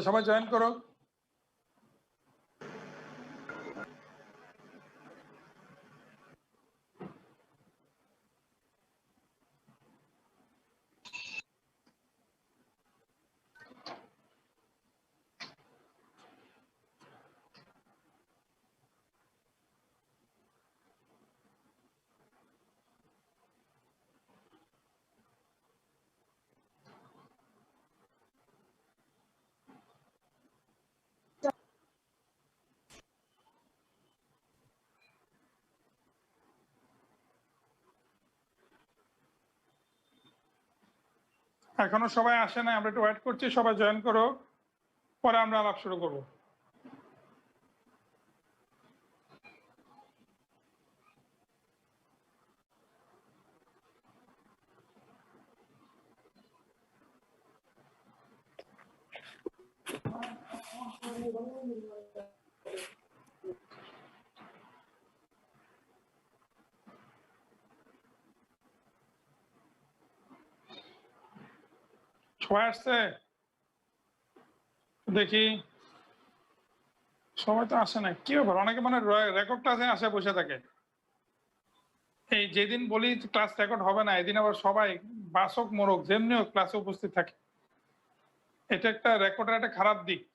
সবাই জয়েন করো। এখনো সবাই আসে না, আমরা একটু ওয়েট করছি, সবাই জয়েন করো, পরে আমরা আলাপ শুরু করব। সবাই আসছে? দেখি সবাই তো আসে না, কি ব্যাপার? অনেকে মানে রেকর্ডটা আসে বসে থাকে। এই যেদিন বলি ক্লাস রেকর্ড হবে না, এদিন আবার সবাই বাসক মোরক যেমনি হোক ক্লাসে উপস্থিত থাকে। এটা একটা রেকর্ডের একটা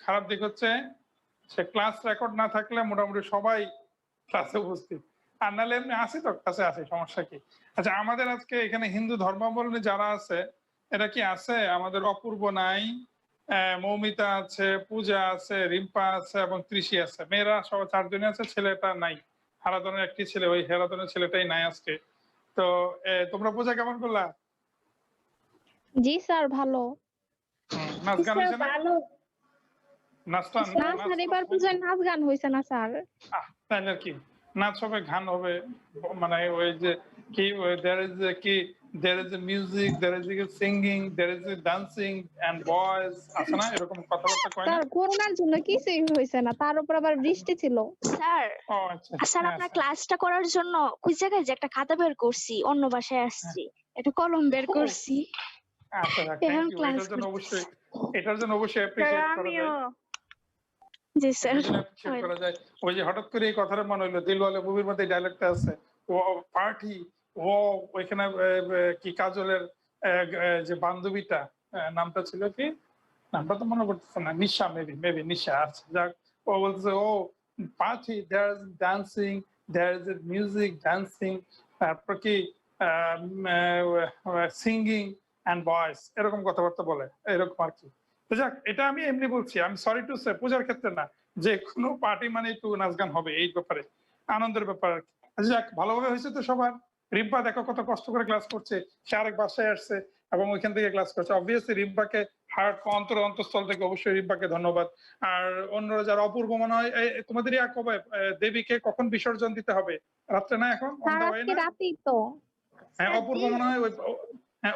খারাপ দিক হচ্ছে সে ক্লাস রেকর্ড না থাকলে মোটামুটি সবাই ক্লাসে উপস্থিত, আর নাহলে এমনি আসি তো ক্লাসে আসি, সমস্যা কি? আচ্ছা, আমাদের আজকে এখানে হিন্দু ধর্মাবলম্বী যারা আছে এটা কি আছে? আমাদের অপূর্ব নাই, মৌমিতা আছে, পূজা আছে, রিম্পা আছে এবং তৃষি আছে। মেয়েরা সবাই 4 জনই আছে, ছেলেটা নাই। হারাধনের একটি ছেলে, ওই হারাধনের ছেলেটাই নাই আজকে। তো তোমরা পূজা কেমন করলা? জি স্যার, ভালো। নাচ গান হয়েছে না? নাচটা না স্যার, এবার পূজায় নাচ গান হয়েছে না স্যার। তাহলে কি নাচ হবে, গান হবে, মানে ওই যে কি there is a music, there is a singing, there is a dancing and boys, আছে না এরকম কথাবার্তা কয় না? স্যার, করোনার জন্য কিছুই হয়েছে না, তার উপর আবার বৃষ্টি ছিল। স্যার, স্যার আপনার ক্লাসটা করার জন্য ওই জায়গায় যে একটা খাতা বের করছি, অন্য বাসায় আসছি, একটা কলম বের করছি। আচ্ছা, থ্যাংক ইউ। এটার জন্য অবশ্যই অ্যাপ্রিশিয়েট করা যায়। জি স্যার। করা যায়। ওই যে হঠাৎ করে এই কথাটা মনে হলো, দিলওয়ালে মুভির মধ্যে ডায়লগটা আছে, ও পার্টি, ও ওইখানে কি কাজলের যে বান্ধবীটা, নামটা ছিল কি, নামটা তো মনে করতেছে না, নিশা, মেবি নিশা। আচ্ছা যাক, ও বলতেছে ও party, there is dancing, there is music, dancing, তারপর কি সিঙ্গিং অ্যান্ড ভয়েস, এরকম কথাবার্তা বলে, এরকম আর কি। তো যাক, এটা আমি এমনি বলছি, আমি সরি টু সে, পূজার ক্ষেত্রে না, যে কোনো পার্টি মানে একটু নাচ গান হবে, এই ব্যাপারে আনন্দের ব্যাপার আর কি। আচ্ছা যাক, ভালোভাবে হয়েছে তো সবার? রিম্পা দেখো কত কষ্ট করে ক্লাস করছে, সে আরেক বাসায় আসছে এবং ওইখান থেকে ক্লাস করছে। অবভিয়াসলি রিম্পাকে হার্ট অন্তঃস্থল থেকে অবশ্যই রিম্পাকে ধন্যবাদ। আর অন্যরা যারা, অপূর্ব মনে হয় তোমাদের ইয়া কবে, দেবীকে কখন বিসর্জন দিতে হবে? রাত্রে না এখন? রাতেই তো। হ্যাঁ, অপূর্ব মনে হয়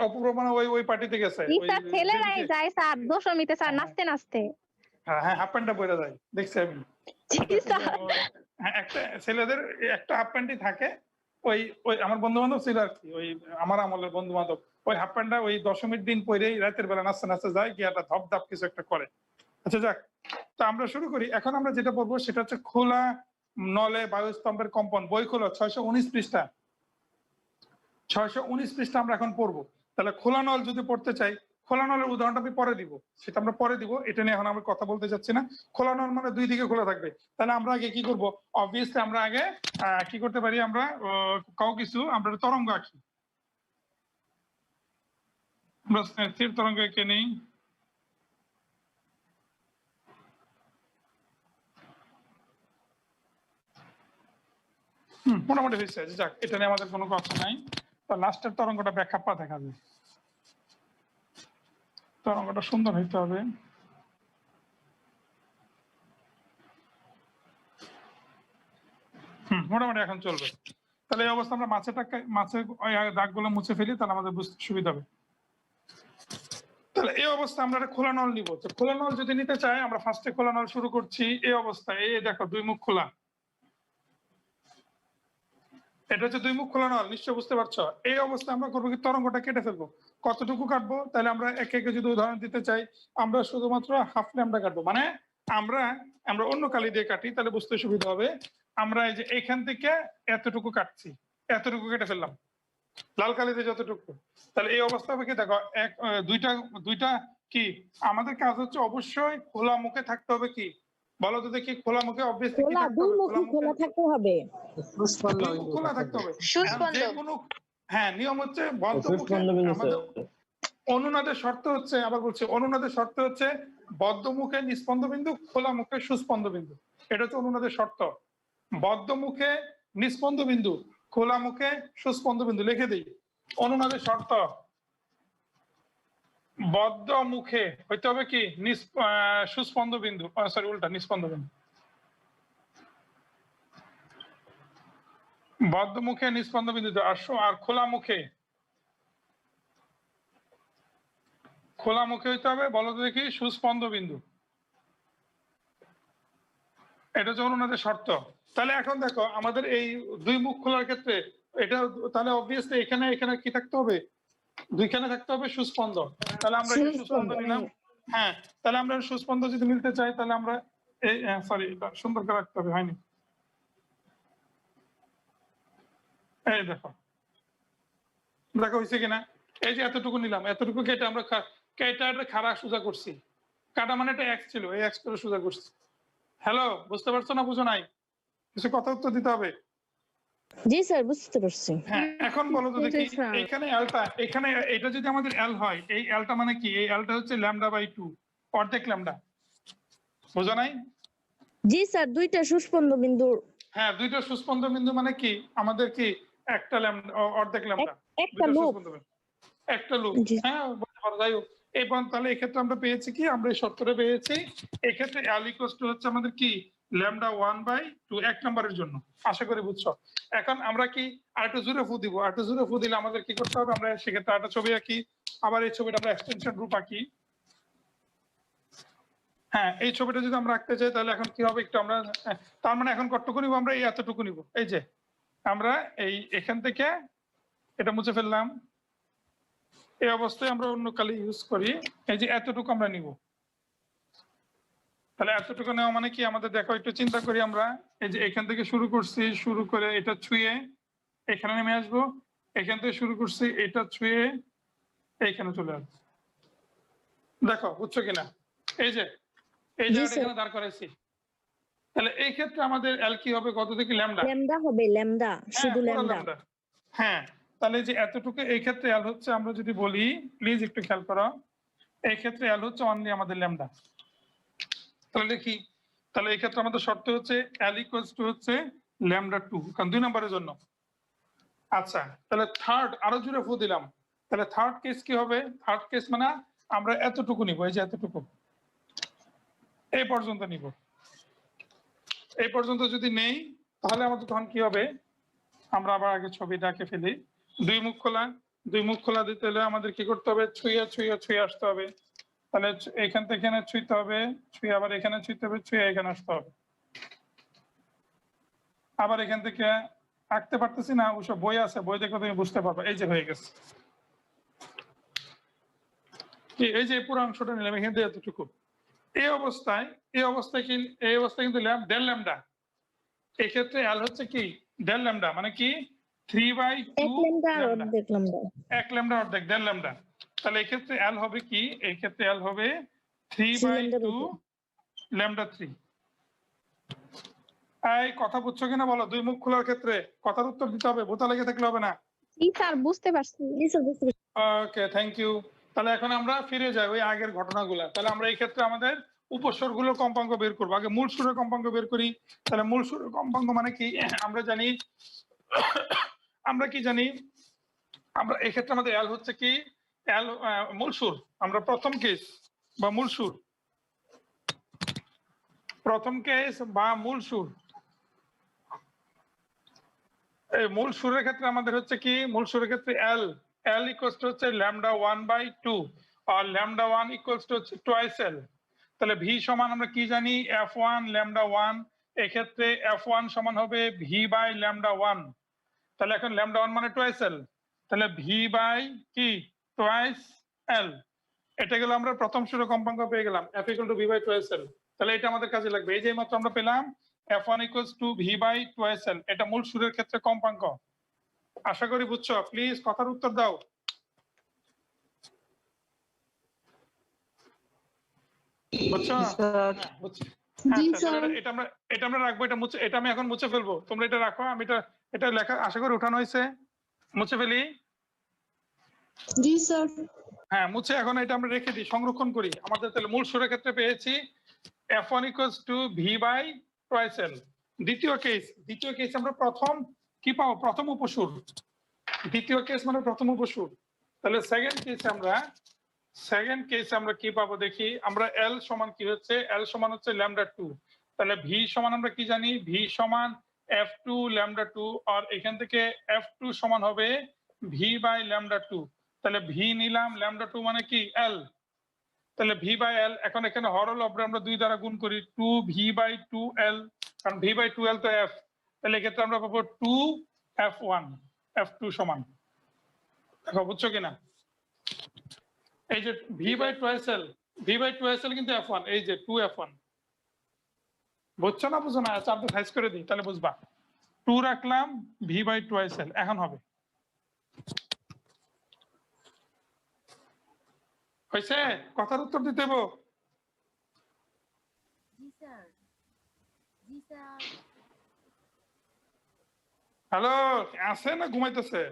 অপূর্ব মনে হয় ওই পার্টিতে গেছে। ছেলেরাই যায় স্যার, দশমীতে স্যার, নাচতে নাচতে। হ্যাঁ, হাফ প্যান্টটা পরে যায়, দেখছি আমি। একটা ছেলেদের একটা হাফ প্যান্টই থাকে, ওই আমার বন্ধু বান্ধব ছিল আর কি, ওই আমার আমলের বন্ধু বান্ধব, ওই হাফ প্যান্টটা ওই দশমীর দিন পরেই রাতের বেলা নাচতে নাচতে যায়, গিয়ে একটা ধপধাপ কিছু একটা করে। আচ্ছা যাক, তো আমরা শুরু করি। এখন আমরা যেটা পড়বো সেটা হচ্ছে খোলা নলে বায়ুস্তম্ভের কম্পন, বই খোলা 619 পৃষ্ঠা। 619 পৃষ্ঠা আমরা এখন পড়বো। তাহলে খোলা নল যদি পড়তে চাই, খোলা নলের উদাহরণটা আমি পরে দিব, সেটা আমরা পরে দিব, এটা নিয়ে এখন আমরা কথা বলতে যাচ্ছি না। খোলা নল মানে দুই দিকে খোলা থাকবে। তাহলে আমরা আগে কি করব? অবভিয়াসলি আমরা আগে কি করতে পারি, আমরা কিছু আমরা তরঙ্গ আঁকি। আমরা স্থির তরঙ্গ এঁকে নেই। মোটামুটি হয়েছে। যাক, এটা নিয়ে আমাদের কোনো কথা নাই। তো লাস্টের তরঙ্গটা ব্যাখ্যাপা দেখা যায়, তরঙ্গটা সুন্দর হইতে হবে। মোটামুটি এখন চলবে। তাহলে এই অবস্থা আমরা মাছের দাগগুলো মুছে ফেলি, তাহলে আমাদের বুঝতে সুবিধা হবে। তাহলে এই অবস্থা আমরা একটা খোলা নল নিব। তো খোলা নল যদি নিতে চাই, আমরা ফার্স্টে খোলা নল শুরু করছি এই অবস্থায়। এই দেখো, দুই মুখ খোলা। এটা হচ্ছে দুই মুখ খোলা নল, নিশ্চয় বুঝতে পারছো। এই অবস্থায় আমরা করবো কি, তরঙ্গটা কেটে ফেলবো। কতটুকু কাটবো? তাহলে আমরা একে একে যদি উদাহরণ দিতে চাই, আমরা শুধুমাত্র হাফ ল্যামডা কাটবো। মানে আমরা আমরা অন্য কালি দিয়ে কাটি, তাহলে বুঝতে সুবিধা হবে। আমরা এই যে এখান থেকে এতটুকু কাটছি, এতটুকু কেটে ফেললাম লাল কালিতে যতটুকু। তাহলে এই অবস্থা হবে কি, দেখো দুইটা কি আমাদের কাজ হচ্ছে অবশ্যই খোলা মুখে থাকতে হবে। কি বলো তো দেখি, খোলা মুখে অবভিয়াসলি কি থাকতে হবে? খোলা থাকতে হবে, খোলা থাকতে হবে। সুস্পন্দ। যে কোনো, হ্যাঁ, নিয়ম হচ্ছে বদ্ধ মুখে আমাদের অনুনাদের শর্ত হচ্ছে, আবার বলছি, অনুনাদের শর্ত হচ্ছে বদ্ধ মুখে নিস্পন্দ বিন্দু, খোলা মুখে সুস্পন্দ বিন্দু। এটা হচ্ছে অনুনাদের শর্ত। বদ্ধ মুখে নিস্পন্দ বিন্দু, খোলা মুখে সুস্পন্দ বিন্দু। লিখে দিই, অনুনাদের শর্ত বদ্ধ মুখে হইতে হবে কি সুস্পন্দ বিন্দু, সরি উল্টা, নিস্পন্দ বিন্দু। বদ্ধ মুখে নিস্পন্দ বিন্দু আর খোলা মুখে হইতে হবে, বলো তো দেখি, সুস্পন্দ বিন্দু। এটা হচ্ছে অনুনাদের শর্ত। তাহলে এখন দেখো আমাদের এই দুই মুখ খোলার ক্ষেত্রে এটা, তাহলে অবভিয়াসলি এখানে এখানে কি থাকতে হবে? দুইখানে থাকতে হবে সুস্পন্দ। তাহলে আমরা একটা সুস্পন্দ নিলাম। হ্যাঁ, তাহলে আমরা সুস্পন্দ যদি মিলতে চাই, তাহলে আমরা এই, সরি, সুন্দর করে রাখতে হবে, হয়নি। এই দেখো হয়েছে কিনা? এই যে এতটুকু নিলাম, এতটুকু কেটে আমরা কেটে খাড়া সোজা করছি। কাটা মানে এটা এক্স ছিল, এই এক্স করে সোজা করছি। হ্যালো, বুঝতে পারছো না বুঝো নাই? কিছু কথা উত্তর দিতে হবে। জি স্যার, বুঝতে পারছি। হ্যাঁ, এখন বলো তো দেখি, এখানে এলটা, এখানে এটা যদি আমাদের এল হয়, এই এলটা মানে কি? এই এলটা হচ্ছে λ/2, অর্ধেক ল্যামডা। বুঝো নাই? জি স্যার, দুইটা সুস্পন্দ বিন্দু। হ্যাঁ, দুইটা সুস্পন্দ বিন্দু মানে কি আমাদের কি একটা ল্যামডা, অর্ধেক ল্যামডা, একটা লুপ, একটা লুপ। হ্যাঁ, বলতে পারো। যাই হোক, তাহলে এক্ষেত্রে আমরা পেয়েছি কি, আমরা এই শর্তটা পেয়েছি। এক্ষেত্রে এল ইকুয়ালস টু হচ্ছে আমাদের কি λ1/2, এক নম্বরের জন্য। আশা করি বুঝছো। এখন আমরা কি আরেকটু জোরে ফু দিব, আরেকটু জোরে ফু দিলে আমাদের কি করতে হবে? আমরা সেক্ষেত্রে একটা ছবি আঁকি, আবার এই ছবিটা আমরা এক্সটেনশন রূপ আঁকি। হ্যাঁ, এই ছবিটা যদি আমরা আঁকতে চাই, তাহলে এখন কি হবে একটু আমরা, তার মানে এখন কতটুকু নিব? আমরা এই এতটুকু নিব। এই যে আমরা এখান থেকে এটা মুছে ফেললাম। এই অবস্থায় আমরা অন্য কালি ইউজ করি। এই যে এতটুকু আমরা নিব। তাহলে এতটুকু নেওয়া মানে কি আমাদের, দেখো একটু চিন্তা করি আমরা। এই যে এখান থেকে শুরু করছি, শুরু করে এটা ছুঁয়ে এখানে নেমে আসবো। এখান থেকে শুরু করছি, এটা ছুঁয়ে এইখানে চলে আসবো। দেখো বুঝছো কিনা? এই যে এখানে দাঁড় করাইছি। তাহলে এই ক্ষেত্রে আমাদের এল কি হবে? কত থেকে? ল্যামডা। ল্যামডা হবে, ল্যামডা, শুধু ল্যামডা। হ্যাঁ, তাহলে যে এতটুকু, এই ক্ষেত্রে এল হচ্ছে, আমরা যদি বলি, প্লিজ একটু খেয়াল করো, এই ক্ষেত্রে এল হচ্ছে অনলি আমাদের ল্যামডা। তাহলে দেখি, তাহলে এই ক্ষেত্রে আমাদের শর্ত হচ্ছে এল ইকুয়ালস টু হচ্ছে λ2, কারণ 2 নম্বরের জন্য। আচ্ছা, তাহলে থার্ড, আরো জোরে ফু দিলাম। তাহলে থার্ড কেস কি হবে? থার্ড কেস মানে আমরা এতটুকু নিব, এই যে এতটুকু, এই পর্যন্ত নিব। এই পর্যন্ত যদি নেই, তাহলে আমাদের তখন কি হবে? আমরা আবার আগে ছবিটা আঁকে ফেলি। দুই মুখ খোলা দিতে হলে আমাদের কি করতে হবে? ছুঁয়ে আসতে হবে। তাহলে এখান থেকে এখানে ছুঁইতে হবে, ছুঁয়ে আবার এখানে ছুঁইতে হবে, ছুঁয়ে এখানে আসতে হবে। আবার এখান থেকে আঁকতে পারতেছি না, ওসব বই আছে, বই দেখলে তুমি বুঝতে পারবে। এই যে হয়ে গেছে, এই যে পুরো অংশটা নিলাম, এখান থেকে এতটুকু। এই অবস্থায় কিন্তু ডেল ল্যামডা। এক্ষেত্রে এল হচ্ছে কি ডেল ল্যামডা, মানে কি 3/2 এক ল্যামডা অর্ধেক ডেল ল্যামডা। তাহলে এক্ষেত্রে এল হবে কি? এই ক্ষেত্রে এল হবে 3/2 λ3। এই কথা বুঝছো কিনা বলো? দুই মুখ খোলার ক্ষেত্রে কথার উত্তর দিতে হবে, বোতা লেগে থাকলে হবে না। জি স্যার, বুঝতে পারছি। ওকে, থ্যাংক ইউ। তাহলে এখন আমরা ফিরে যাই ওই আগের ঘটনাগুলা। তাহলে আমরা এই ক্ষেত্রে আমাদের উপস্বরগুলোর কম্পাঙ্ক বের করবো। আগে মূল সুরের কম্পাঙ্ক বের করি। তাহলে মূল সুরের কম্পাঙ্ক মানে কি? আমরা কি জানি? আমরা এই ক্ষেত্রে আমাদের এল হচ্ছে কি? এল মূল সুর। আমরা প্রথম কেস বা মূল সুর, মূল সুর, এই মূল সুরের ক্ষেত্রে আমাদের হচ্ছে কি? মূল সুরের ক্ষেত্রে এল ইকুয়ালস টু হচ্ছে λ1/2, আর λ1 ইকুয়ালস টু হচ্ছে টুয়াইস এল। তাহলে ভি সমান আমরা কি জানি? f1 λ1। এক্ষেত্রে f1 সমান হবে v/λ1। তাহলে এখন ল্যামডা 1 মানে টুয়াইস এল, তাহলে ভি বাই কি টুয়াইস এল। এটা গেল আমরা প্রথম সূত্র কম্পাঙ্ক পেয়ে গেলাম f = v বাই টুয়াইস এল। তাহলে এটা আমাদের কাজে লাগবে। এই যে মাত্র আমরা পেলাম f1 = v বাই টুয়াইস এল, এটা মূল সূত্রের ক্ষেত্রে কম্পাঙ্ক। আশা করি বুঝছো। প্লিজ কথার উত্তর দাও। বুঝছো? হ্যাঁ, বুঝছি। জি আচ্ছা, স্যার। তাহলে এটা আমরা রাখবো, এটা আমি এখন মুছে ফেলবো, তোমরা এটা রাখো। আমি এটা লেখা আশা করি উঠানো হয়েছে, মুছে ফেলি। জি স্যার। হ্যাঁ, মুছে এখন এটা আমরা রেখে দিই, সংরক্ষণ করি। আমাদের তাহলে মূল সূত্রের ক্ষেত্রে পেয়েছি f1 = v বাই টুয়াইস এল। দ্বিতীয় কেস আমরা প্রথম কি পাবো? প্রথম উপসূর। দ্বিতীয় কেস মানে প্রথম উপসূর। তাহলে সেকেন্ড কেসে আমরা কি পাবো দেখি। আমরা l সমান কি হচ্ছে? l সমান হচ্ছে ল্যামডা 2। তাহলে v সমান আমরা কি জানি? v সমান f2 ল্যামডা 2, আর এখান থেকে f2 সমান হবে v বাই ল্যামডা 2। তাহলে v নিলাম, ল্যামডা 2 মানে কি l। তাহলে v বাই l, এখন এখানে হরলব্ধ আমরা 2 দ্বারা গুণ করি, 2v বাই 2l, কারণ v বাই 2l তো f। তাহলে এক্ষেত্রে আমরা পাবো 2f1, f2 সমান। দেখো বুঝছো কিনা? এই যে v বাই টুয়াইস এল কিন্তু f1, এই যে 2f1। বুঝছো না বুঝো না? আচ্ছা, আমি সাইজ করে দিই তাহলে বুঝবা। 2 রাখলাম, v বাই টুয়াইস এল এখন হবে। হয়েছে? কথার উত্তর দিতে হবে। হ্যালো, আছে না ঘুমাইতেছে?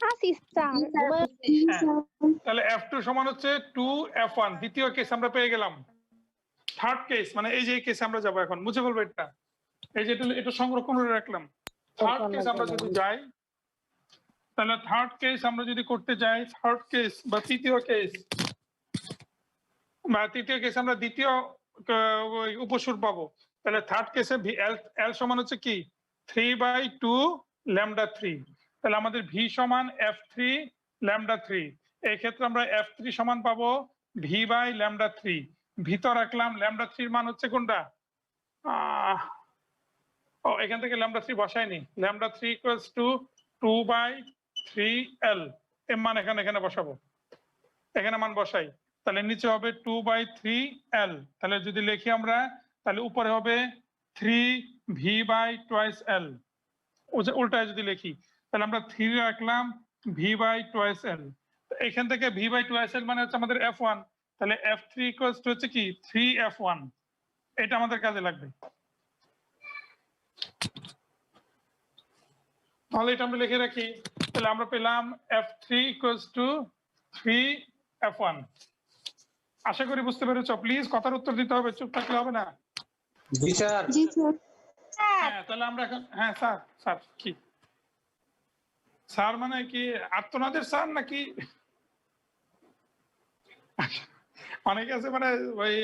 আসি স্যার। তাহলে f2 সমান হচ্ছে 2f1। দ্বিতীয় কেস আমরা পেয়ে গেলাম। থার্ড কেস মানে এই যে কেসে আমরা যাবো এখন, মুছে ফেলবো এটা। এই যে এটা সংরক্ষণ করে রাখলাম। থার্ড কেস আমরা যদি যাই, তাহলে থার্ড কেস আমরা যদি করতে যাই, থার্ড কেস বা তৃতীয় কেস আমরা দ্বিতীয় উপসূর পাবো। তাহলে থার্ড কেসে l সমান হচ্ছে কি 3/2 ল্যামডা 3। তাহলে আমাদের v সমান f3 ল্যামডা 3। এই ক্ষেত্রে আমরা f3 সমান পাবো v বাই ল্যামডা 3। ভিতর রাখলাম, ল্যামডা 3 এর মান হচ্ছে কোনটা? এখান থেকে ল্যামডা 3 বসাইনি। ল্যামডা 3 = 2/3l এর মান এখানে বসাবো, এখানে মান বসাই। তাহলে নিচে হবে 2/3l। তাহলে যদি লিখি আমরা, তাহলে উপরে হবে 3v বাই টুয়াইস l। উল্টায় যদি লিখি, তাহলে আমরা 3 রাখলাম, v বাই টুয়াইস l। এখান থেকে v বাই টুয়াইস l মানে হচ্ছে আমাদের f1। তাহলে f3 হচ্ছে কি 3f1। এটা আমাদের কাজে লাগবে। তাহলে এটা আমরা লিখে রাখি। তাহলে আমরা পেলাম f3 = 3f1। আশা করি বুঝতে পেরেছো। প্লিজ কথার উত্তর দিতে হবে, চুপ থাকলে হবে না। জি স্যার। জি স্যার। হ্যাঁ, তাহলে আমরা এখন হ্যাঁ স্যার কি স্যার মানে কি আর্তনাদের স্যার নাকি? অনেকে আছে মানে ওই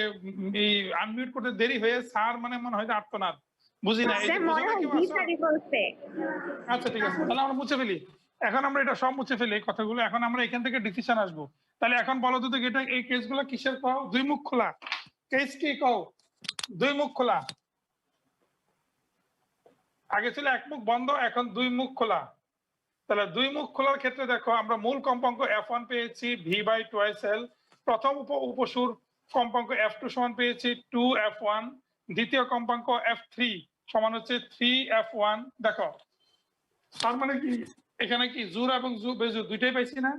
আনমিউট করতে দেরি হয়ে স্যার মানে মনে হয় আর্তনাদ, বুঝি না। এই যে বুঝো না কেউ আছো? আচ্ছা ঠিক আছে, তাহলে আমরা মুছে ফেলি। এখন আমরা এটা সব মুছে ফেলি কথাগুলো। এখন আমরা এখান থেকে ডিসিশন আসবো। তাহলে এখন বলো তো এটা এই কেসগুলো কিসের কও? দুই মুখ খোলা কেস কি কও? দুই মুখ খোলা। আগে ছিল এক মুখ বন্ধ, এখন দুই মুখ খোলা। তাহলে দুই মুখ খোলার ক্ষেত্রে দেখো, আমরা মূল কম্পাঙ্ক f1 পেয়েছি v বাই টুয়াইস l। প্রথম উপসূর কম্পাঙ্ক f2 সমান পেয়েছি 2f1। দ্বিতীয় কম্পাঙ্ক f3 সমান হচ্ছে 3f1। দেখো তার মানে কি এখানে কি জোড় এবং বেজোড় দুইটাই পাইছি না?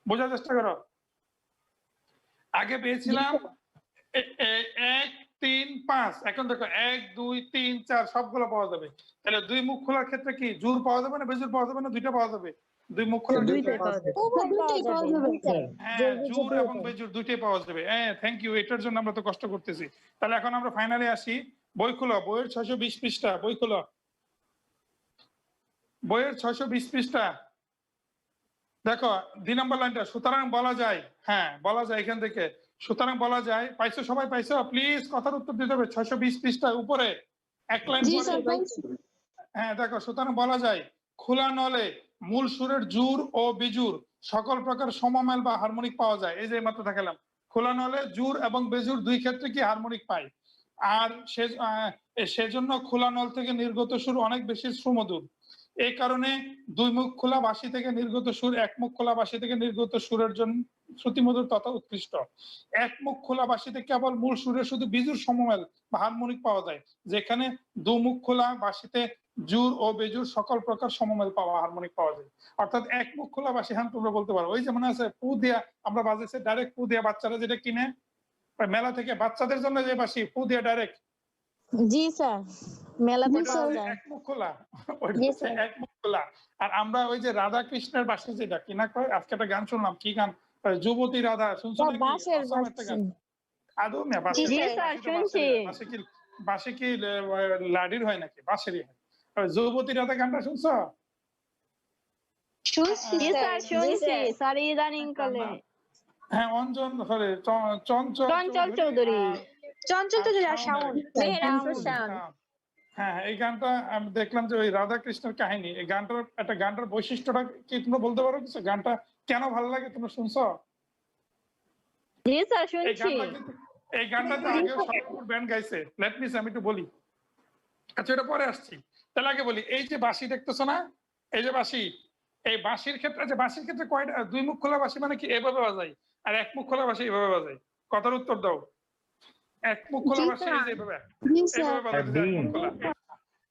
বোঝার চেষ্টা করো। আগে পেয়েছিলাম 1 3 5, এখন দেখো 1 2 3 4 সবগুলো পাওয়া যাবে। তাহলে দুই মুখ খোলার ক্ষেত্রে কি জোড় পাওয়া যাবে না বেজোড় পাওয়া যাবে না? দুইটা পাওয়া যাবে। দুই মুখ খোলার দুইটাই পাওয়া যাবে। দুইটাই পাওয়া যাবে। হ্যাঁ, জোড় এবং বেজোড় দুইটাই পাওয়া যাবে। হ্যাঁ, থ্যাংক ইউ, এটার জন্য আমরা তো কষ্ট করতেছি। তাহলে এখন আমরা ফাইনালি আসি। বই খুলো, বইয়ের 620 পৃষ্ঠা, বই খুলো, বইয়ের 620 পৃষ্ঠা। দেখো 2 নম্বর লাইনটা, সুতরাং বলা যায়, হ্যাঁ বলা যায় এখান থেকে, সুতরাং বলা যায়। পাইছো সবাই? পাইছো? প্লিজ কথার উত্তর দিতে হবে। 620 পৃষ্ঠা উপরে এক লাইন জি পরে। স্যার পাইছি। হ্যাঁ দেখো, সুতরাং বলা যায় খোলা নলে মূল সুরের জোড় ও বিজোড় সকল প্রকার সমমেল বা হারমোনিক পাওয়া যায়। এই যে মাত্র দেখালাম, খোলা নলে জোড় এবং বেজোড় দুই ক্ষেত্রে কি হারমোনিক পায়। আর সেজন্য খোলা নল থেকে নির্গত সুর অনেক বেশি সুমধুর। এই কারণে দুই মুখ খোলা বাঁশি থেকে নির্গত সুর এক মুখ খোলা বাঁশি থেকে নির্গত সুরের জন্য শ্রুতিমধুর তথা উৎকৃষ্ট। এক মুখ খোলা বাঁশিতে কেবল মূল সুরে শুধু বিজুর সমমেল বা হারমোনিক পাওয়া যায়, যেখানে দু মুখ খোলা বাঁশিতে জুর ও বেজুর সকল প্রকার সমমেল পাওয়া হারমোনিক পাওয়া যায়। অর্থাৎ এক মুখ খোলা বাঁশি, হ্যাঁ তোমরা বলতে পারো ওই যেমন আছে পু দিয়া, আমরা বাজেছে ডাইরেক্ট পু দিয়া, বাচ্চারা যেটা কিনে মেলা থেকে বাচ্চাদের জন্য যে বাঁশি পু দিয়া ডাইরেক্ট, জি স্যার, মেলাতে ওইটা পাওয়া হচ্ছে যায়। এক মুখ খোলা, ওইটা জি হচ্ছে স্যার। এক মুখ খোলা। আর আমরা ওই যে রাধা কৃষ্ণের বাঁশি যেটা কিনা কয়, আজকে একটা গান শুনলাম, কি গান, যুবতী রাধা, শুনছো নাকি? বাঁশের অসম একটা গান। আদৌ না, বাঁশি জি স্যার, শুনছি। বাঁশি কি লাডির হয় নাকি? বাঁশেরই হয়। যুবতী রাধা গানটা শুনছো? জি স্যার, শুনছি স্যার ইদানিং কালে। হ্যাঁ, অঞ্জন, সরি চঞ্চল চঞ্চল চৌধুরী। চঞ্চল তো আর শাওন। হ্যাঁ, এই গানটা আমি দেখলাম যে ওই রাধা কৃষ্ণের কাহিনী, এই গানটার একটা গানটার বৈশিষ্ট্যটা কি তোমরা বলতে পারো কিছু? গানটা কেন ভালো লাগে, তোমরা শুনছো? জি স্যার, এই শুনছি। গানটা কিন্তু, এই গানটা তো আগে সরকার ব্যান্ড গাইছে। লেট মি আমি একটু বলি, আচ্ছা এটা পরে আসছি। তাহলে আগে বলি, এই যে বাঁশি দেখতেছো না, এই যে বাঁশি, এই বাঁশির ক্ষেত্রে, যে বাঁশির ক্ষেত্রে কয়টা, দুই মুখ খোলা বাঁশি মানে কি এভাবে বাজাই, আর এক মুখ খোলা বাঁশি এভাবে বাজাই। কথার উত্তর দাও। এক মুখ খোলা জি বাঁশি এই যে এভাবে, জি এইভাবে স্যার। বাজাতে যায়, এক মুখ খোলা।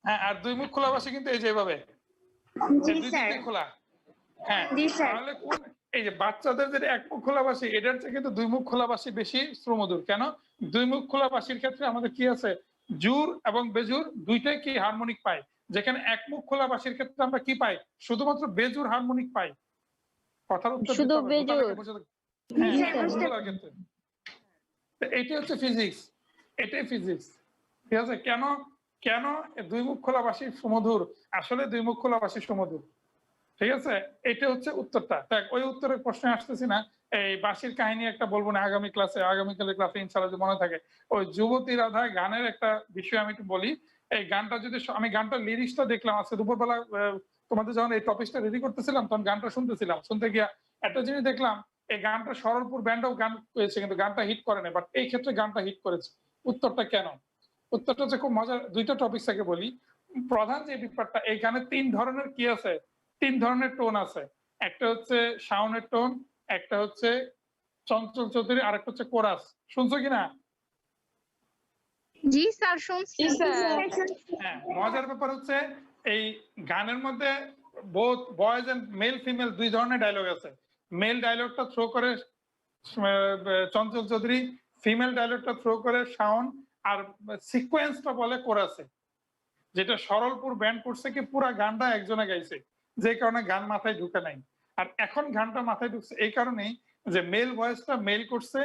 হ্যাঁ, আর দুই মুখ খোলা বাঁশি কিন্তু এই যে এভাবে, এই দুই দিকে খোলা। হ্যাঁ, তাহলে কোন, এই যে বাচ্চাদের যে এক মুখ খোলা বাঁশি, এটার থেকে কিন্তু দুই মুখ খোলা বাঁশি বেশি শ্রমধুর। কেন? দুই মুখ খোলা বাঁশির ক্ষেত্রে আমাদের কি আছে, জুর এবং বেজুর দুইটাই কি হারমোনিক পাই, যেখানে এক মুখ খোলা বাঁশির ক্ষেত্রে আমরা কি পাই, শুধুমাত্র বেজুর হারমোনিক পাই। কথার উত্তর শুধু দিতে হবে, বেজুর। গোটা বোঝা যাবে। হ্যাঁ, দুই মুখ খোলার ক্ষেত্রে। তো এইটাই হচ্ছে ফিজিক্স, এটাই ফিজিক্স। ঠিক আছে? কেন কেন দুই মুখ খোলা বাঁশি সুমধুর? আসলে দুই মুখ খোলা বাঁশি সুমধুর। ঠিক আছে, এটা হচ্ছে উত্তরটা। দেখ, ওই উত্তরের প্রশ্নে আসতেছি না। এই বাঁশির কাহিনী একটা বলবো না, আগামীকালের ক্লাসে ইনশাআল্লাহ যদি মনে থাকে। ওই যুবতী রাধা গানের একটা বিষয় আমি একটু বলি। এই গানটা যদি আমি গানটার লিরিক্সটা দেখলাম আজকে দুপুরবেলা, তোমাদের যখন এই টপিকটা রেডি করতেছিলাম তখন গানটা শুনতেছিলাম, শুনতে গিয়া একটা জিনিস দেখলাম, এই গানটা সরলপুর ব্যান্ডও গান করেছে কিন্তু গানটা হিট করে না, বাট এই ক্ষেত্রে গানটা হিট করেছে। উত্তরটা কেন? উত্তরটা হচ্ছে খুব মজার। দুইটা টপিক থেকে বলি। প্রধান যে ব্যাপারটা, এই গানে তিন ধরনের কি আছে, তিন ধরনের টোন আছে। একটা হচ্ছে শাওনের টোন, একটা হচ্ছে চঞ্চল চৌধুরী, আর একটা হচ্ছে কোরাস। শুনছো কিনা? জি স্যার, শুনছি। হ্যাঁ, মজার ব্যাপার হচ্ছে এই গানের মধ্যে both boys and male female দুই ধরনের ডায়লগ আছে। মেল ডায়লগটা থ্রো করে চঞ্চল চৌধুরী, ফিমেল ডায়লগটা থ্রো করে শাওন, আর সিকোয়েন্সটা বলে কোরাসে। যেটা সরলপুর ব্যান্ড করছে কি পুরা গানটা একজনে গাইছে, যে কারণে গান মাথায় ঢুকে নাই। আর এখন গানটা মাথায় ঢুকছে এই কারণেই যে মেল ভয়েসটা মেল করছে,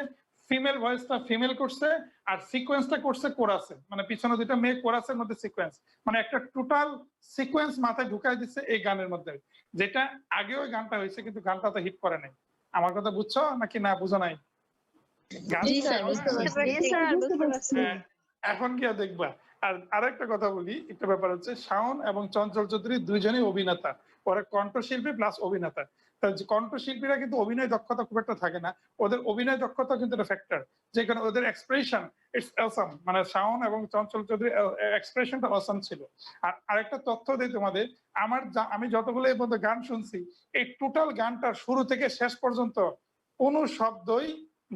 ফিমেল ভয়েসটা ফিমেল করছে, আর সিকোয়েন্সটা করছে কোরাসে। মানে পিছনে দুইটা মেয়ে, কোরাসের মধ্যে সিকোয়েন্স, মানে একটা টোটাল সিকোয়েন্স মাথায় ঢুকাই দিচ্ছে এই গানের মধ্যে। যেটা আগেও গানটা হয়েছে কিন্তু গানটা তো হিট করে নাই। আমার কথা বুঝছো নাকি না বুঝো নাই? এখন কি দেখবা। আর আরেকটা কথা বলি, একটা ব্যাপার হচ্ছে শাওন এবং চঞ্চল চৌধুরী দুইজনই অভিনেতা, ওরা কণ্ঠশিল্পী প্লাস অভিনেতা। কণ্ঠশিল্পীরা কিন্তু অভিনয় দক্ষতা খুব একটা থাকে না, ওদের অভিনয় দক্ষতা কিন্তু একটা ফ্যাক্টর, যেখানে ওদের এক্সপ্রেশন ইটস অসাম। মানে শাওন এবং চঞ্চল চৌধুরী এক্সপ্রেশনটা অসাম ছিল। আর আরেকটা তথ্য দিই তোমাদের, আমি যতগুলো এই পর্যন্ত গান শুনছি, এই টোটাল গানটার শুরু থেকে শেষ পর্যন্ত কোনো শব্দই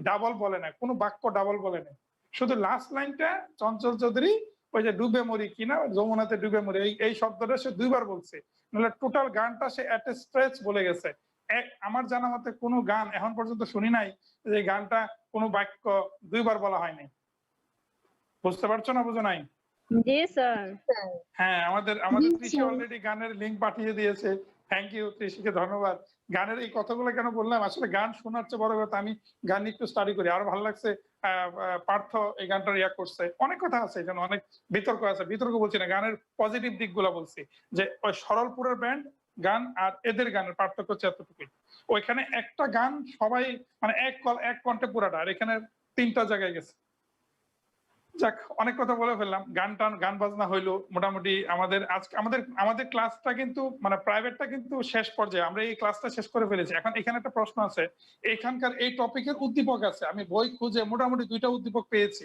ডাবল বলে না, কোনো বাক্য ডাবল বলে না। শুধু লাস্ট লাইনটা চঞ্চল চৌধুরী ওই যে ডুবে মরি কিনা, যমুনাতে ডুবে মরি, এই শব্দটা সে দুইবার বলছে, নাহলে টোটাল গানটা সে এট এ স্ট্রেচ বলে গেছে। আমার জানা মতে কোনো গান এখন পর্যন্ত শুনি নাই যে গানটা কোনো বাক্য দুইবার বলা হয়নি। বুঝতে পারছো না বুঝো নাই? জি স্যার। হ্যাঁ, আমাদের তৃষা অলরেডি গানের লিংক পাঠিয়ে দিয়েছে। থ্যাংক ইউ তৃষিকে, ধন্যবাদ। গানের এই কথাগুলো কেন বললাম, আসলে গান শোনার চেয়ে বড় কথা আমি গান একটু স্টাডি করি, আরো ভালো লাগছে। পার্থ এই গানটা রিয়া করছে, অনেক কথা আছে এখানে, অনেক বিতর্ক আছে। বিতর্ক বলছি না, গানের পজিটিভ দিকগুলো বলছি, যে ওই সরলপুরের ব্যান্ড গান আর এদের গানের পার্থক্য হচ্ছে এতটুকুই। ওইখানে একটা গান সবাই মানে এক কণ্ঠে পুরাটা, আর এখানে তিনটা জায়গায় গেছে। যাক, অনেক কথা বলে ফেললাম। গান বাজনা হইলো মোটামুটি। আমাদের ক্লাসটা কিন্তু মানে প্রাইভেটটা কিন্তু শেষ পর্যায়ে, আমরা এই ক্লাসটা শেষ করে ফেলেছি। এখন এখানে একটা প্রশ্ন আছে, এখানকার এই টপিকের উদ্দীপক আছে, আমি বই খুঁজে মোটামুটি 2টা উদ্দীপক পেয়েছি।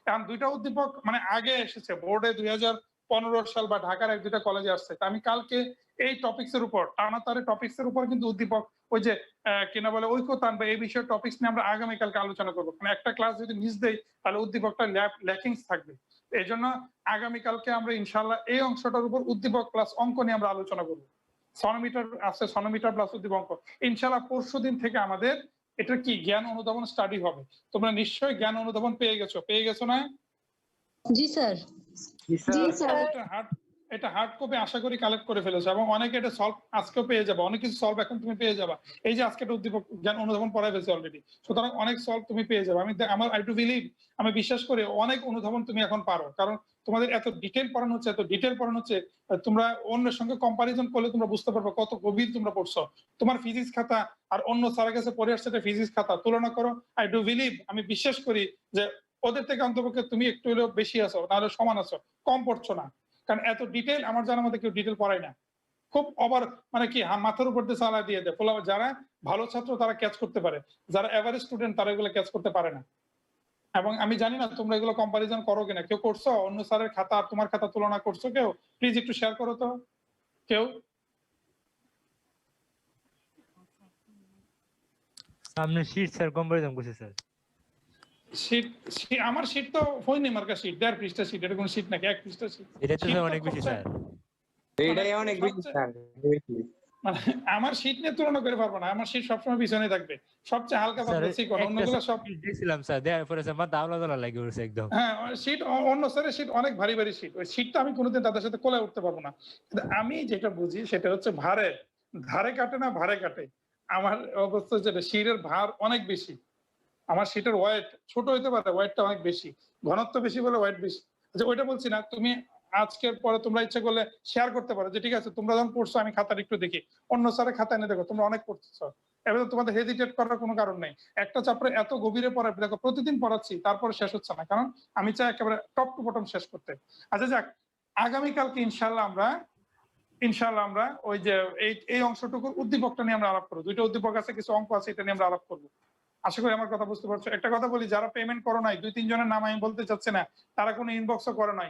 এখন 2টা উদ্দীপক মানে আগে এসেছে বোর্ডে 2015 সাল বা ঢাকার 1-2টা কলেজে আসছে। আমি কালকে এই টপিকস এর উপর টানাতারে টপিকস এর উপর কিন্তু উদ্দীপক ওই যে কিনা বলে ঐক্যতান বা এই বিষয়ে টপিকস নিয়ে আমরা আগামীকালকে আলোচনা করবো। মানে একটা ক্লাস যদি মিস দেই তাহলে উদ্দীপকটা ল্যাকিংস থাকবে। এই জন্য আগামীকালকে আমরা ইনশাল্লাহ এই অংশটার উপর উদ্দীপক প্লাস অঙ্ক নিয়ে আমরা আলোচনা করবো। সনোমিটার আছে, সনোমিটার প্লাস উদ্দীপক অঙ্ক। ইনশাল্লাহ পরশুদিন থেকে আমাদের এটা কি জ্ঞান অনুধাবন স্টাডি হবে। তোমরা নিশ্চয়ই জ্ঞান অনুধাবন পেয়ে গেছো না? জি স্যার। জি স্যার। এটা হার্ড কপি আশা করি কালেক্ট করে ফেলেছো এবং অনেকে এটা সলভ আজকেও পেয়ে যাবে। অনেক কিছু সলভ এখন তুমি পেয়ে যাবা। এই যে আজকে একটা উদ্দীপক জ্ঞান অনুধাবন পড়াই ফেলছে অলরেডি, সুতরাং অনেক সলভ তুমি পেয়ে যাবে। আই টু বিলিভ, আমি বিশ্বাস করি অনেক অনুধাবন তুমি এখন পারো, কারণ তোমাদের এত ডিটেল পড়ানো হচ্ছে। তোমরা অন্যের সঙ্গে কম্পারিজন করলে তোমরা বুঝতে পারবে কত গভীর তোমরা পড়ছো। তোমার ফিজিক্স খাতা আর অন্য স্যারের কাছে পড়ে আসছে ফিজিক্স খাতা তুলনা করো। আই ডু বিলিভ, আমি বিশ্বাস করি যে ওদের থেকে অন্তপক্ষে তুমি একটু হলেও বেশি আছো, নাহলে সমান আছো, কম পড়ছো না। কারণ এত ডিটেল আমার জানার মধ্যে কেউ ডিটেল পড়ায় না। খুব ওভার মানে কি মাথার উপর দিয়ে চালা দিয়ে দেয়। যারা ভালো ছাত্র তারা ক্যাচ করতে পারে, যারা এভারেজ স্টুডেন্ট তারা এগুলো ক্যাচ করতে পারে না। এবং আমি জানি না তোমরা এগুলো কম্পারিজন করো কিনা, কেউ করছো? অন্য স্যারের খাতা আর তোমার খাতা তুলনা করছো কেউ? প্লিজ একটু শেয়ার করো তো কেউ। সামনে শীট স্যার কম্পারিজন করছে স্যার। আমার শীট তো হয়নি মার্কা শীট, 1.5 পৃষ্ঠা শীট। এটা কোন শীট নাকি 1 পৃষ্ঠা শীট? এটা তো স্যার অনেক বেশি স্যার। এটাই অনেক বেশি স্যার। মানে আমার শীট নিয়ে তুলনা করে পারবো না। আমার শীট সবসময় পিছনে থাকবে, সবচেয়ে হালকা পাতলা চিকন। অন্যগুলো সব দেখছিলাম স্যার, দেওয়ার পরে স্যার মাথা আলাদা লাগে উঠছে একদম। হ্যাঁ শীট অন্য স্যারের শীট অনেক ভারী ভারী শীট। ওই শীটটা আমি কোনোদিন তাদের সাথে কোলায় উঠতে পারবো না। আমি যেটা বুঝি সেটা হচ্ছে ভারে ধারে কাটে না ভারে কাটে। আমার অবস্থা যেটা শীটের ভার অনেক বেশি। আমার শীটের ওয়েট ছোট হইতে পারে, ওয়েটটা অনেক বেশি, ঘনত্ব বেশি বলে ওয়েট বেশি। আচ্ছা ওইটা বলছি না। তুমি আজকের পরে তোমরা ইচ্ছা করলে শেয়ার করতে পারো যে ঠিক আছে তোমরা যখন পড়ছো আমি খাতাটা একটু দেখি, অন্য স্যারের খাতা এনে দেখো, তোমরা অনেক পড়তেছো। এবার তোমাদের হেজিটেট করার কোনো কারণ নেই। একটা চ্যাপ্টার এত গভীরে পড়া দেখো, প্রতিদিন পড়াচ্ছি তারপরে শেষ হচ্ছে না, কারণ আমি চাই একেবারে টপ টু বটম শেষ করতে। আচ্ছা যাক, আগামীকালকে ইনশাল্লাহ আমরা ওই যে এই অংশটুকুর উদ্দীপকটা নিয়ে আমরা আলাপ করবো। 2টা উদ্দীপক আছে, কিছু অঙ্ক আছে, এটা নিয়ে আমরা আলাপ করবো। আশা করি আমার কথা বুঝতে পারছো। একটা কথা বলি, যারা পেমেন্ট করো নাই, 2-3 জনের নাম আমি বলতে চাচ্ছি না, তারা কোনো ইনবক্সও করে নাই।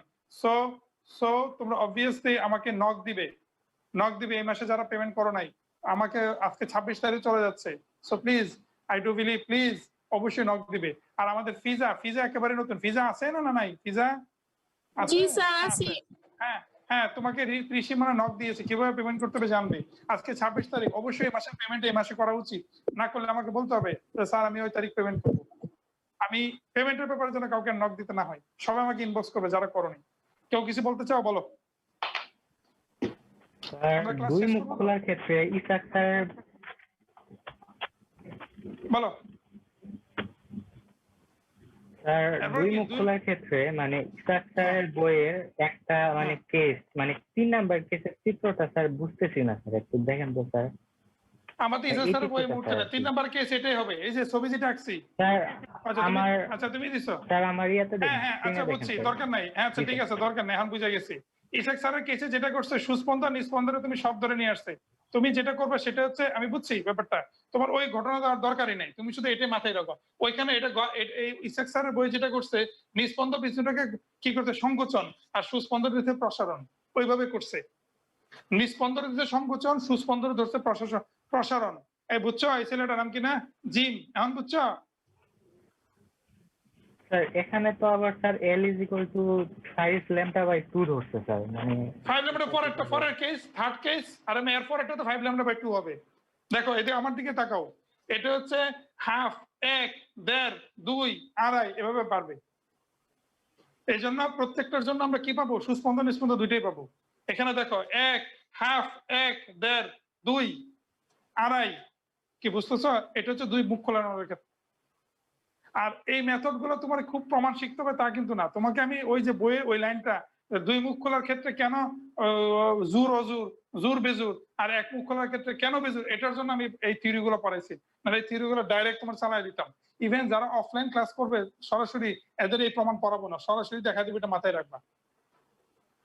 সো তোমরা অবভিয়াসলি আমাকে নক দিবে এই মাসে যারা পেমেন্ট করো নাই। আমাকে আজকে 26 তারিখ চলে যাচ্ছে। So please, I do believe, please অবশ্যই নক দিবে। আর আমাদের ফিজা একেবারে নতুন। ফিজা আছে না নাই? ফিজা জি স্যার আছে। হ্যাঁ তোমাকে ঋষি মানে নক দিয়েছে, কিভাবে পেমেন্ট করতে হবে জানবে। আজকে 26 তারিখ, অবশ্যই এই মাসের পেমেন্ট এই মাসে করা উচিত। না করলে আমাকে বলতে হবে স্যার আমি ওই তারিখ পেমেন্ট করবো। আমি পেমেন্টের ব্যাপারে যেন কাউকে নক দিতে না হয়, সবাই আমাকে ইনবক্স করবে যারা করোনি। কেউ কিছু বলতে চাও বলো। দুই মুখ খোলার ক্ষেত্রে ইসাক স্যার বলো। স্যার দুই মুখ খোলার ক্ষেত্রে মানে ইসাক স্যারের বইয়ের একটা মানে কেস মানে 3 নাম্বার কেসের চিত্রটা স্যার বুঝতেছি না স্যার, একটু দেখেন তো স্যার। আমাদের ইসাক স্যারের বইয়ে মুখটা 3 নাম্বার কেস এটাই হবে। এই যে ছবি যেটা আঁকছি স্যার আমার। আচ্ছা তুমি দিছো স্যার আমার ইয়াতে দেখেন। হ্যাঁ আচ্ছা বুঝছি, দরকার নাই। হ্যাঁ আচ্ছা ঠিক আছে, দরকার নাই, এখন বুঝা গেছি। ইসাক স্যারের কেসে যেটা করছে সুস্পন্দন নিস্পন্দনে তুমি সব ধরে নিয়ে আসছে। তুমি যেটা করবে সেটা হচ্ছে, আমি বুঝছি ব্যাপারটা, তোমার ওই ঘটনা দেওয়ার দরকারই নাই, তুমি শুধু এটাই মাথায় রাখো। ওইখানে এটা ইসাক স্যারের বই যেটা করছে, নিস্পন্দ বিন্দুটাকে কি করতে সংকোচন আর সুস্পন্দন দিতে প্রসারণ, ওইভাবে করছে। নিস্পন্দন দিতে সংকোচন, সুস্পন্দন ধরছে প্রসারণ। এই বুঝছো? এই ছেলেটার নাম কি না জিম, এখন বুঝছো? স্যার এখানে তো আবার স্যার L = 5 λ/2 ধরছে স্যার, মানে 5 λ পরের কেস, থার্ড কেস, আর আমি এর পরেরটা তো 5 λ/2 হবে। দেখো এটা আমার দিকে তাকাও, এটা হচ্ছে হাফ, 1, 1.5, 2, 2.5 এভাবে পারবে। এই জন্য প্রত্যেকটার জন্য আমরা কি পাবো? সুস্পন্দন নিস্পন্দন দুইটাই পাবো। এখানে দেখো 1, হাফ, 1, 1.5, 2, 2.5, কি বুঝতেছো? এটা হচ্ছে দুই মুখ খোলানোর ক্ষেত্রে। আর এই মেথড গুলো তোমার খুব প্রমাণ শিখতে হবে তা কিন্তু না। তোমাকে আমি ওই যে বইয়ে ওই লাইনটা, দুই মুখ খোলার ক্ষেত্রে কেন জুর অজুর, জুর বেজুর, আর এক মুখ খোলার ক্ষেত্রে কেন বেজুর, এটার জন্য আমি এই থিওরি গুলো পড়াইছি। মানে এই থিওরি গুলো ডাইরেক্ট তোমার চালাই দিতাম। ইভেন যারা অফলাইন ক্লাস করবে সরাসরি এদের এই প্রমাণ পড়াবো না, সরাসরি দেখা দিবে, এটা মাথায় রাখবা।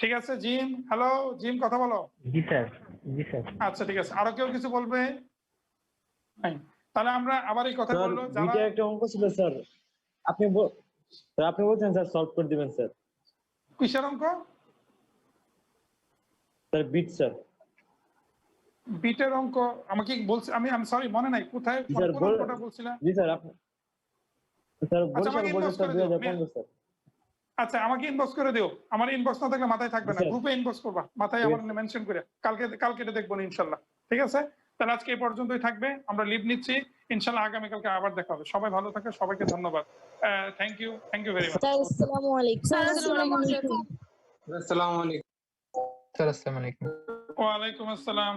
ঠিক আছে জিম? হ্যালো জিম, কথা বলো। জি স্যার। জি স্যার। আচ্ছা ঠিক আছে, আরো কেউ কিছু বলবে? তাহলে আমরা আবার এই কথা বললো, যারা একটা অঙ্ক ছিল স্যার, আপনি বলছেন স্যার সলভ করে দিবেন স্যার। কিসের অঙ্ক? Sir beat sir. বিটের অঙ্ক আমাকে বলছে, আমি সরি মনে নাই কোথায় জি স্যার, কোন অঙ্কটা বলছিলাম। জি স্যার, আপনি স্যার আচ্ছা, বরিশাল আমাকে বোর্ডে inbox স্যার করে দিও। 2015 স্যার। আচ্ছা, আমাকে ইনবক্স করে দিও। আমার ইনবক্স না থাকলে মাথায় থাকবে না, স্যার। গ্রুপে ইনবক্স করবা, মাথায় Yes, আমার মেনশন করে। কালকে এটা দেখবো না ইনশাআল্লাহ। ঠিক আছে, তাহলে আজকে এই পর্যন্তই থাকবে, আমরা লিভ নিচ্ছি। ইনশাআল্লাহ আগামীকালকে আবার দেখা হবে। সবাই ভালো থাকে, সবাইকে ধন্যবাদ। Thank you very much. আসসালামু আলাইকুম। আসসালামু আলাইকুম। আসসালামু আলাইকুম। স্যার আসসালামু আলাইকুম। ওয়ালাইকুম আসসালাম।